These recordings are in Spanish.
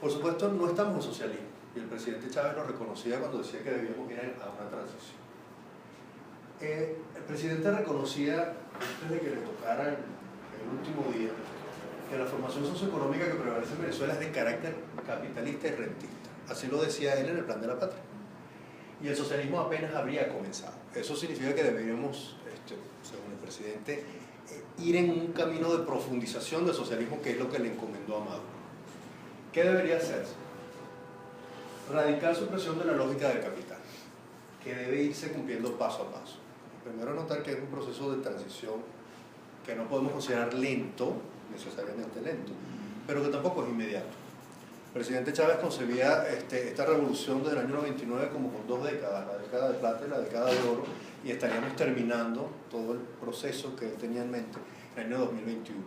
Por supuesto, no estamos en socialismo, y el presidente Chávez lo reconocía cuando decía que debíamos ir a una transición. El presidente reconocía, antes de que le tocara el último día, que la formación socioeconómica que prevalece en Venezuela es de carácter capitalista y rentista. Así lo decía él en el Plan de la Patria. Y el socialismo apenas habría comenzado. Eso significa que deberíamos, según el presidente, ir en un camino de profundización del socialismo, que es lo que le encomendó a Maduro. ¿Qué debería hacerse? Radical supresión de la lógica del capital, que debe irse cumpliendo paso a paso. Primero, notar que es un proceso de transición que no podemos considerar lento, necesariamente lento, pero que tampoco es inmediato. El presidente Chávez concebía esta revolución desde el año 99 como con 2 décadas, la década de plata y la década de oro, y estaríamos terminando todo el proceso que él tenía en mente en el año 2021.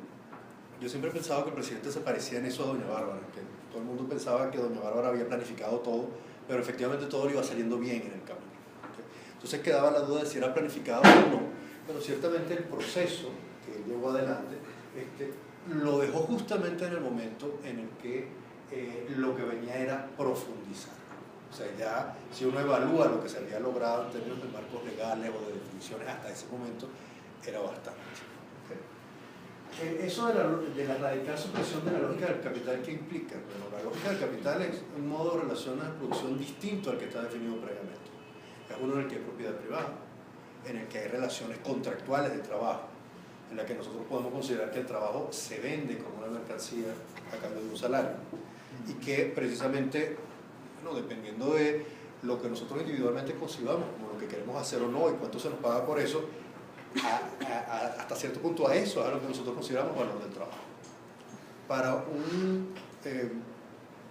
Yo siempre he pensado que el presidente se parecía en eso a doña Bárbara, que todo el mundo pensaba que doña Bárbara había planificado todo, pero efectivamente todo le iba saliendo bien en el camino. Entonces quedaba la duda de si era planificado o no, pero ciertamente el proceso que él llevó adelante lo dejó justamente en el momento en el que lo que venía era profundizar. O sea, ya si uno evalúa lo que se había logrado en términos de marcos legales o de definiciones hasta ese momento, era bastante. Eso de la radical supresión de la lógica del capital, ¿qué implica? Bueno, la lógica del capital es un modo de relación de producción distinto al que está definido previamente. Es uno en el que hay propiedad privada, en el que hay relaciones contractuales de trabajo, en la que nosotros podemos considerar que el trabajo se vende como una mercancía a cambio de un salario, y que precisamente, bueno, dependiendo de lo que nosotros individualmente concibamos, como lo que queremos hacer o no y cuánto se nos paga por eso, hasta cierto punto a eso es a lo que nosotros consideramos valor del trabajo. Para un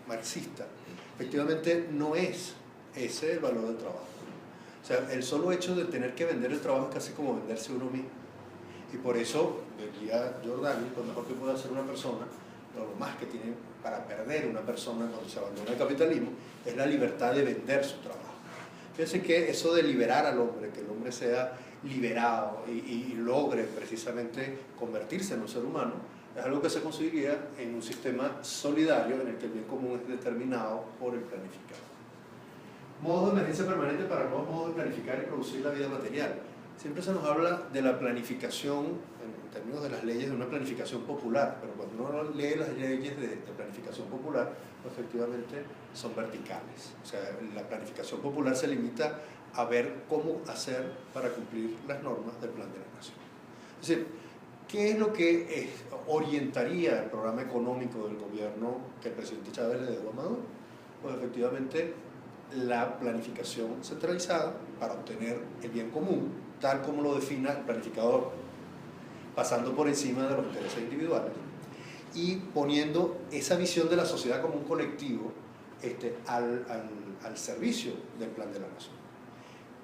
marxista, efectivamente no es ese el valor del trabajo. O sea, el solo hecho de tener que vender el trabajo es casi como venderse uno mismo. Y por eso, decía Giordani, lo mejor que puede hacer una persona, lo más que tiene para perder una persona cuando se abandona el capitalismo, es la libertad de vender su trabajo. Fíjense que eso de liberar al hombre, que el hombre sea liberado y logre precisamente convertirse en un ser humano, es algo que se conseguiría en un sistema solidario en el que el bien común es determinado por el planificado. Modos de emergencia permanente para nuevos modos de planificar y producir la vida material. Siempre se nos habla de la planificación, en términos de las leyes, de una planificación popular, pero cuando uno lee las leyes de planificación popular, efectivamente son verticales. O sea, la planificación popular se limita a ver cómo hacer para cumplir las normas del Plan de la Nación. Es decir, ¿qué es lo que orientaría el programa económico del gobierno que el presidente Chávez le dejó a Maduro? Pues efectivamente la planificación centralizada para obtener el bien común, tal como lo defina el planificador, pasando por encima de los intereses individuales y poniendo esa visión de la sociedad como un colectivo al servicio del Plan de la Nación.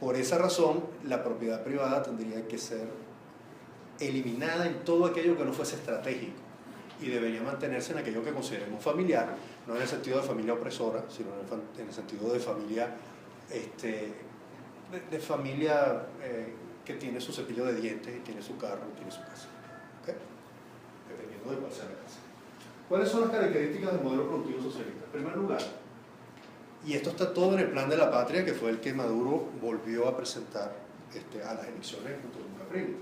Por esa razón, la propiedad privada tendría que ser eliminada en todo aquello que no fuese estratégico y debería mantenerse en aquello que consideremos familiar, no en el sentido de familia opresora, sino en el sentido de familia, familia que tiene su cepillo de dientes y tiene su carro y tiene su casa. ¿Okay? Dependiendo de cuál sea la casa. ¿Cuáles son las características del modelo productivo socialista? En primer lugar, y esto está todo en el Plan de la Patria, que fue el que Maduro volvió a presentar a las elecciones junto con Capriles.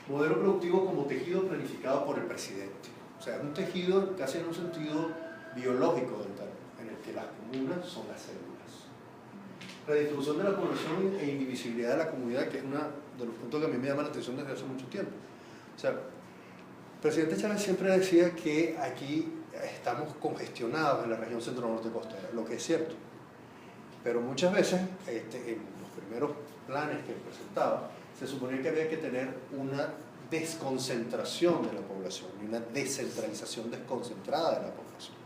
Modelo productivo como tejido planificado por el presidente. O sea, un tejido casi en un sentido biológico del término, en el que las comunas son las células. Redistribución de la población e indivisibilidad de la comunidad, que es uno de los puntos que a mí me llama la atención desde hace mucho tiempo. O sea, el presidente Chávez siempre decía que aquí estamos congestionados en la región centro-norte costera, lo que es cierto. Pero muchas veces, en los primeros planes que presentaba, se suponía que había que tener una desconcentración de la población y una descentralización desconcentrada de la población.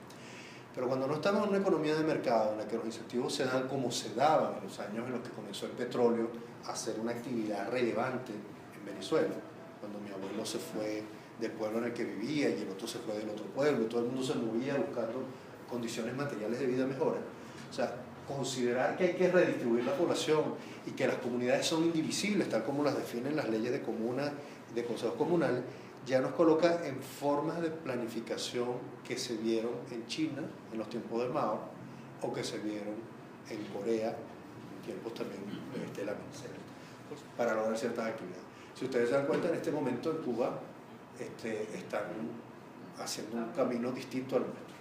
Pero cuando no estamos en una economía de mercado en la que los incentivos se dan como se daban en los años en los que comenzó el petróleo a ser una actividad relevante en Venezuela, cuando mi abuelo se fue del pueblo en el que vivía y el otro se fue del otro pueblo y todo el mundo se movía buscando condiciones materiales de vida mejores. O sea, considerar que hay que redistribuir la población y que las comunidades son indivisibles, tal como las definen las leyes de comunas, de consejos comunales, ya nos coloca en formas de planificación que se vieron en China en los tiempos de Mao o que se vieron en Corea en tiempos también de la Venezuela, pues, para lograr ciertas actividades. Si ustedes se dan cuenta, en este momento en Cuba están haciendo un camino distinto al nuestro.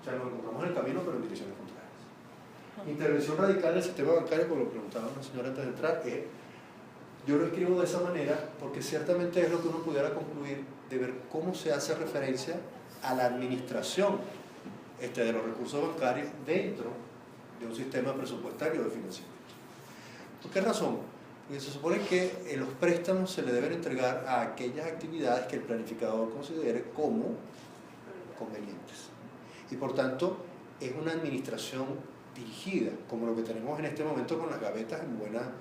O sea, nos encontramos en el camino, pero en direcciones contrarias. Intervención radical del sistema bancario, como lo preguntaba una señora antes de entrar, yo lo escribo de esa manera porque ciertamente es lo que uno pudiera concluir de ver cómo se hace referencia a la administración de los recursos bancarios dentro de un sistema presupuestario de financiamiento. ¿Por qué razón? Porque se supone que los préstamos se le deben entregar a aquellas actividades que el planificador considere como convenientes. Y por tanto, es una administración dirigida, como lo que tenemos en este momento con las gavetas en buena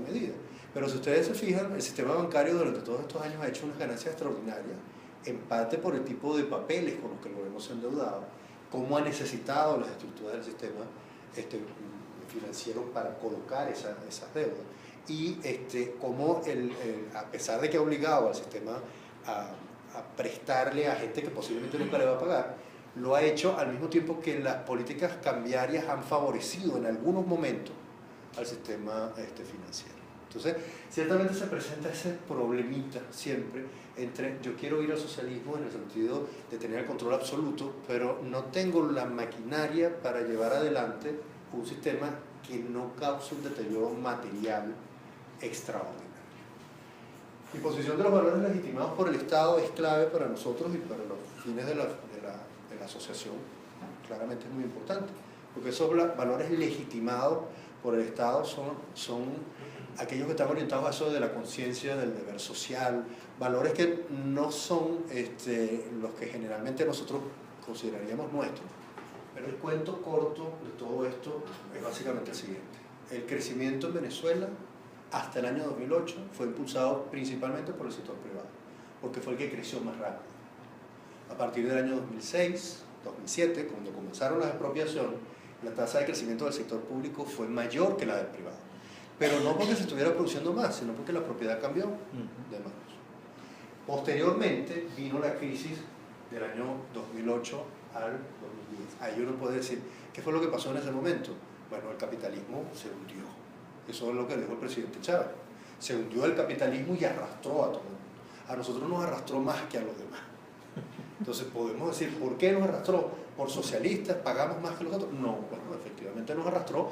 medida. Pero si ustedes se fijan, el sistema bancario durante todos estos años ha hecho unas ganancias extraordinarias, en parte por el tipo de papeles con los que el gobierno se ha endeudado, cómo ha necesitado las estructuras del sistema financiero para colocar esas deudas, y cómo a pesar de que ha obligado al sistema a prestarle a gente que posiblemente nunca le va a pagar, lo ha hecho al mismo tiempo que las políticas cambiarias han favorecido en algunos momentos al sistema financiero. Entonces, ciertamente se presenta ese problemita siempre entre yo quiero ir al socialismo en el sentido de tener el control absoluto, pero no tengo la maquinaria para llevar adelante un sistema que no cause un deterioro material extraordinario. La imposición de los valores legitimados por el Estado es clave para nosotros y para los fines de la asociación. Claramente es muy importante, porque esos valores legitimados por el Estado son aquellos que están orientados a eso de la conciencia, del deber social, valores que no son los que generalmente nosotros consideraríamos nuestros. Pero el cuento corto de todo esto es básicamente el siguiente. El crecimiento en Venezuela hasta el año 2008 fue impulsado principalmente por el sector privado, porque fue el que creció más rápido. A partir del año 2006, 2007, cuando comenzaron las expropiaciones, la tasa de crecimiento del sector público fue mayor que la del privado. Pero no porque se estuviera produciendo más, sino porque la propiedad cambió de manos. Posteriormente vino la crisis del año 2008 al 2010. Ahí uno puede decir, ¿qué fue lo que pasó en ese momento? Bueno, el capitalismo se hundió. Eso es lo que dijo el presidente Chávez. Se hundió el capitalismo y arrastró a todo el mundo. A nosotros nos arrastró más que a los demás. Entonces podemos decir, ¿por qué nos arrastró? ¿Por socialistas? ¿Pagamos más que los otros? No, bueno, efectivamente nos arrastró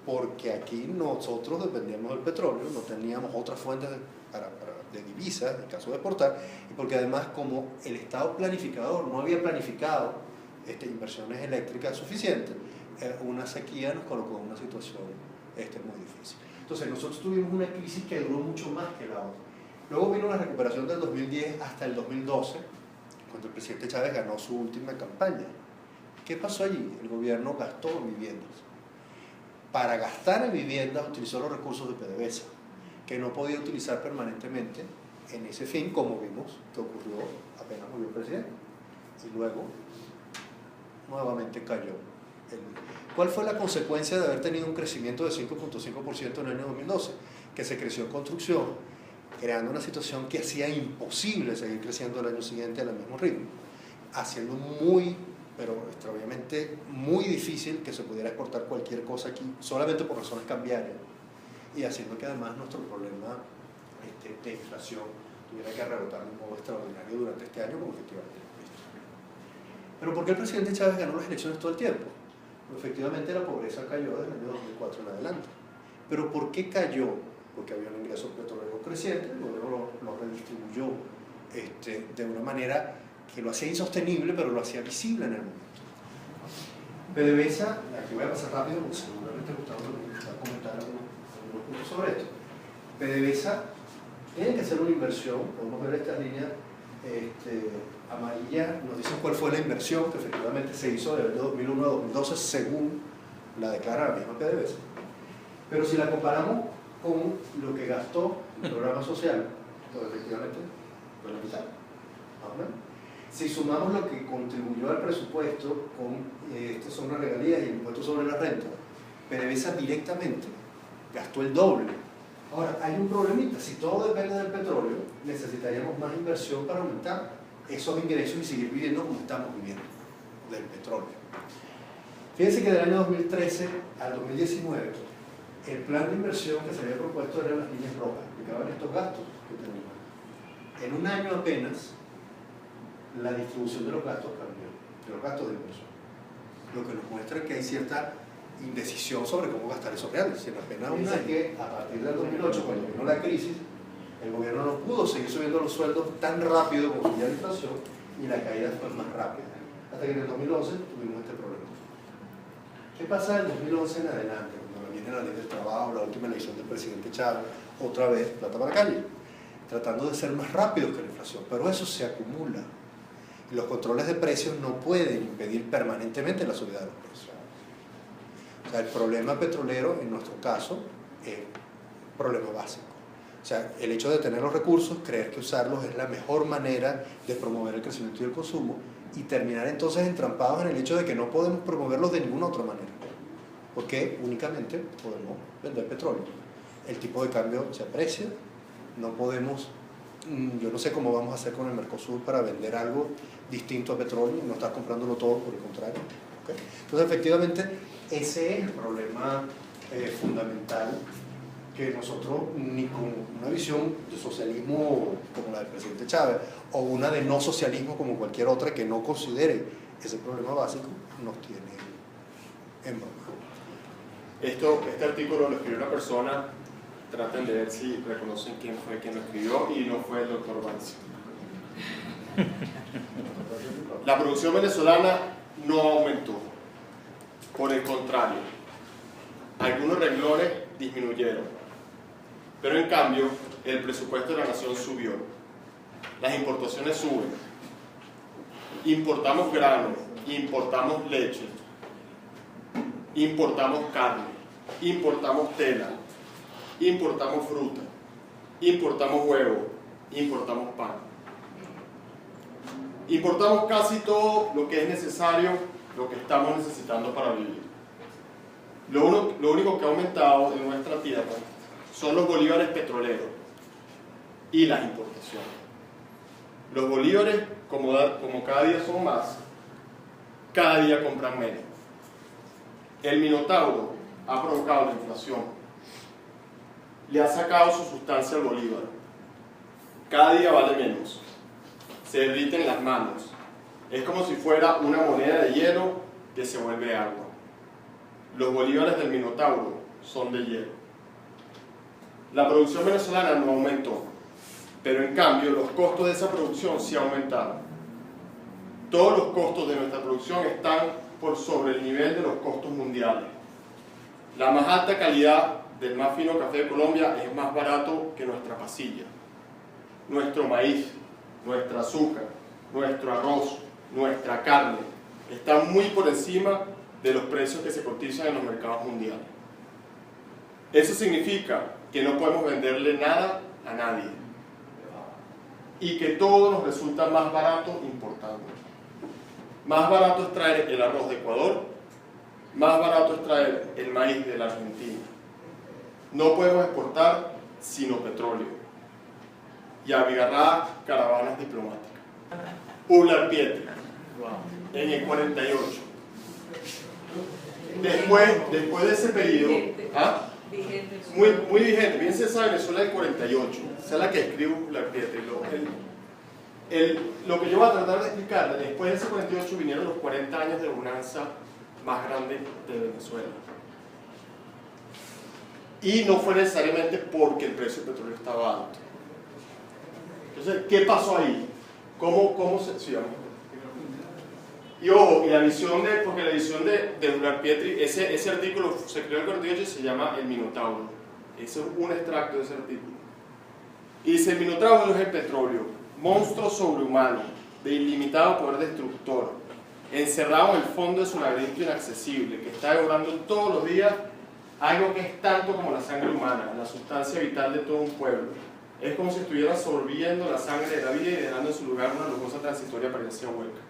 porque aquí nosotros dependíamos del petróleo, no teníamos otras fuentes de divisas, en caso de exportar, y porque además como el Estado planificador no había planificado inversiones eléctricas suficientes, una sequía nos colocó en una situación muy difícil. Entonces nosotros tuvimos una crisis que duró mucho más que la otra. Luego vino la recuperación del 2010 hasta el 2012, cuando el presidente Chávez ganó su última campaña. ¿Qué pasó allí? El gobierno gastó en viviendas. Para gastar en viviendas utilizó los recursos de PDVSA, que no podía utilizar permanentemente en ese fin, como vimos que ocurrió apenas murió el presidente. Y luego, nuevamente cayó. ¿Cuál fue la consecuencia de haber tenido un crecimiento de 5.5% en el año 2012? Que se creció en construcción, creando una situación que hacía imposible seguir creciendo el año siguiente al mismo ritmo, haciendo pero extraordinariamente muy difícil que se pudiera exportar cualquier cosa aquí, solamente por razones cambiarias, y haciendo que además nuestro problema de inflación tuviera que rebotar de un modo extraordinario durante este año, como efectivamente lo hemos visto. Pero ¿por qué el presidente Chávez ganó las elecciones todo el tiempo? Pues efectivamente la pobreza cayó desde el año 2004 en adelante. ¿Pero por qué cayó? Porque había un ingreso petrolero creciente, luego lo redistribuyó de una manera que lo hacía insostenible, pero lo hacía visible en el momento. PDVSA, aquí voy a pasar rápido porque seguramente Gustavo va a comentar algunos puntos sobre esto. PDVSA tiene que hacer una inversión, podemos ver estas líneas amarillas, nos dicen cuál fue la inversión que efectivamente se hizo del año 2001 a 2012 según la declara la misma PDVSA. Pero si la comparamos con lo que gastó el programa social, pues efectivamente fue la mitad, más o menos. Si sumamos lo que contribuyó al presupuesto con estas son las regalías y el impuesto sobre la renta, PDVSA directamente gastó el doble Ahora, hay un problemita. Si todo depende del petróleo, necesitaríamos más inversión para aumentar esos ingresos y seguir viviendo como estamos viviendo, del petróleo. Fíjense que del año 2013 al 2019, el plan de inversión que se había propuesto eran las líneas rojas, explicaban estos gastos que tenemos. En un año apenas, la distribución de los gastos cambió, de los gastos de inversión. Lo que nos muestra que hay cierta indecisión sobre cómo gastar esos reales. Si en apenas un año, que a partir del 2008, cuando vino la crisis, el gobierno no pudo seguir subiendo los sueldos tan rápido como subía la inflación y la caída fue más rápida. Hasta que en el 2011 tuvimos este problema. ¿Qué pasa del 2011 en adelante? Cuando viene la ley del trabajo, la última elección del presidente Chávez, otra vez plata para la calle, tratando de ser más rápidos que la inflación, pero eso se acumula. Y los controles de precios no pueden impedir permanentemente la subida de los precios. O sea, el problema petrolero, en nuestro caso, es un problema básico. O sea, el hecho de tener los recursos, creer que usarlos es la mejor manera de promover el crecimiento y el consumo, y terminar entonces entrampados en el hecho de que no podemos promoverlos de ninguna otra manera, porque únicamente podemos vender petróleo. El tipo de cambio se aprecia, no podemos, yo no sé cómo vamos a hacer con el Mercosur para vender algo distinto a petróleo, no estar comprándolo todo, por el contrario. ¿Okay? Entonces, efectivamente, ese es el problema fundamental, que nosotros, ni con una visión de socialismo como la del presidente Chávez, o una de no socialismo como cualquier otra que no considere ese problema básico, nos tiene en broma. Este artículo lo escribió una persona, traten de ver si reconocen quién fue quien lo escribió, y no fue el doctor Banzi. La producción venezolana no aumentó, por el contrario, algunos renglones disminuyeron. Pero en cambio, el presupuesto de la nación subió. Las importaciones suben. Importamos grano, importamos leche, importamos carne, importamos tela, importamos fruta, importamos huevo, importamos pan. Importamos casi todo lo que es necesario, lo que estamos necesitando para vivir. Lo único que ha aumentado en nuestra tierra son los bolívares petroleros y las importaciones. Los bolívares, como cada día son más, cada día compran menos. El Minotauro ha provocado la inflación, le ha sacado su sustancia al bolívar, cada día vale menos, se derriten las manos, es como si fuera una moneda de hielo que se vuelve agua. Los bolívares del Minotauro son de hielo. La producción venezolana no aumentó, pero en cambio los costos de esa producción sí aumentaron. Todos los costos de nuestra producción están por sobre el nivel de los costos mundiales. La más alta calidad del más fino café de Colombia es más barato que nuestra pasilla. Nuestro maíz, nuestro azúcar, nuestro arroz, nuestra carne están muy por encima de los precios que se cotizan en los mercados mundiales. Eso significa que no podemos venderle nada a nadie y que todo nos resulta más barato importando. Más barato es traer el arroz de Ecuador, más barato es traer el maíz de la Argentina. No podemos exportar sino petróleo y abigarradas caravanas diplomáticas. Ular Pietri, en el 48. Después de ese periodo, muy vigente, fíjense esa Venezuela del 48, esa es la que escribe Ular Pietri. Lo que yo voy a tratar de explicar, después de ese 48 vinieron los 40 años de bonanza más grande de Venezuela. Y no fue necesariamente porque el precio del petróleo estaba alto. Entonces, ¿qué pasó ahí? ¿Cómo se...? Sí, y ojo, porque la visión de Ular Pietri, ese artículo se creó en el 48 y se llama El Minotauro. Ese es un extracto de ese artículo. Y dice: el Minotauro es el petróleo, monstruo sobrehumano, de ilimitado poder destructor, encerrado en el fondo de su laberinto inaccesible, que está devorando todos los días algo que es tanto como la sangre humana, la sustancia vital de todo un pueblo. Es como si estuviera absorbiendo la sangre de la vida y dejando en su lugar una lujosa transitoria apariencia hueca.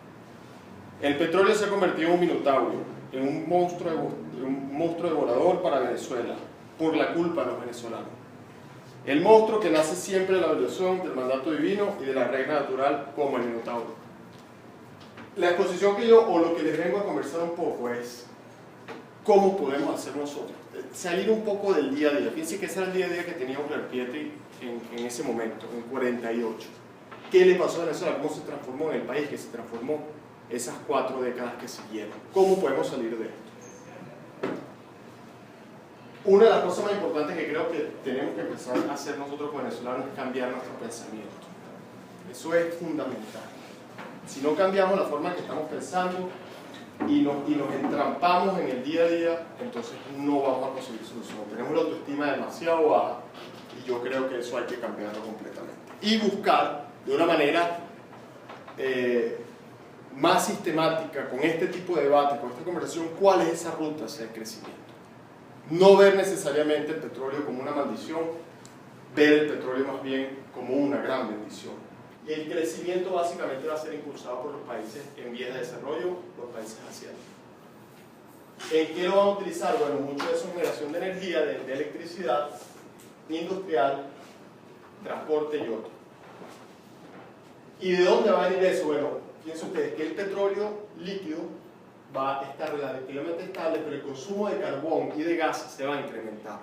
El petróleo se ha convertido en un minotauro, en un monstruo devorador para Venezuela, por la culpa de los venezolanos. El monstruo que nace siempre de la violación del mandato divino y de la regla natural como el Minotauro. La exposición que yo, o lo que les vengo a conversar un poco es cómo podemos hacer nosotros. Salir un poco del día a día. Fíjense que ese era el día a día que tenía Euler Pietri en ese momento, en 48. ¿Qué le pasó a Venezuela? ¿Cómo se transformó en el país que se transformó esas 4 décadas que siguieron? ¿Cómo podemos salir de esto? Una de las cosas más importantes que creo que tenemos que empezar a hacer nosotros como venezolanos es cambiar nuestro pensamiento. Eso es fundamental. Si no cambiamos la forma en que estamos pensando y nos entrampamos en el día a día, entonces no vamos a conseguir solución. Tenemos la autoestima demasiado baja y yo creo que eso hay que cambiarlo completamente. Y buscar de una manera más sistemática, con este tipo de debate, con esta conversación, cuál es esa ruta hacia el crecimiento. No ver necesariamente el petróleo como una maldición, ver el petróleo más bien como una gran bendición. Y el crecimiento básicamente va a ser impulsado por los países en vías de desarrollo, los países asiáticos. ¿En qué lo van a utilizar? Bueno, mucho de eso es generación de energía, de electricidad, industrial, transporte y otro. ¿Y de dónde va a venir eso? Bueno, piensen ustedes que el petróleo líquido va a estar relativamente estable, pero el consumo de carbón y de gas se va a incrementar.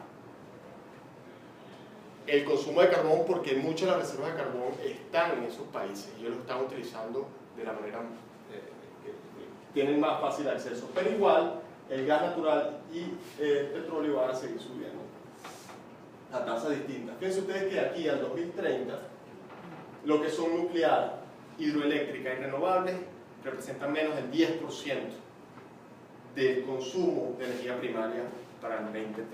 El consumo de carbón, porque muchas de las reservas de carbón están en esos países y ellos lo están utilizando de la manera que tienen más fácil acceso, pero igual el gas natural y el petróleo van a seguir subiendo a tasas distintas. Fíjense ustedes que aquí al 2030 lo que son nuclear, hidroeléctrica y renovables representan menos del 10% del consumo de energía primaria para el 2030.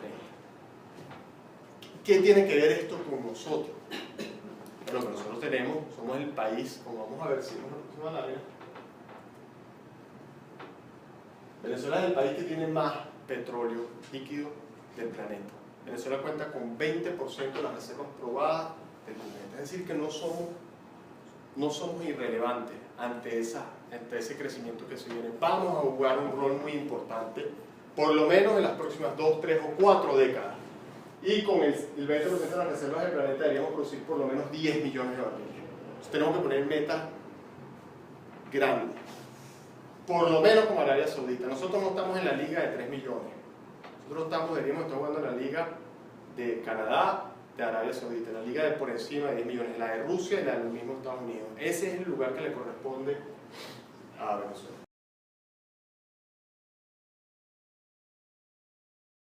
¿Qué tiene que ver esto con nosotros? Lo que nosotros tenemos, somos el país, como vamos a ver si vemos la próxima lámina. Venezuela es el país que tiene más petróleo líquido del planeta. Venezuela cuenta con 20% de las reservas probadas del planeta. Es decir, que no somos irrelevantes ante ese crecimiento que se viene. Vamos a jugar un rol muy importante, por lo menos en las próximas 2, 3 o 4 décadas. Y con el 20% de las reservas del planeta deberíamos producir por lo menos 10 millones de barriles. Entonces tenemos que poner metas grandes. Por lo menos como Arabia Saudita. Nosotros no estamos en la liga de 3 millones. Nosotros deberíamos estar jugando en la liga de Canadá, de Arabia Saudita, la liga de por encima de 10 millones, la de Rusia y la de los mismos Estados Unidos. Ese es el lugar que le corresponde a Venezuela.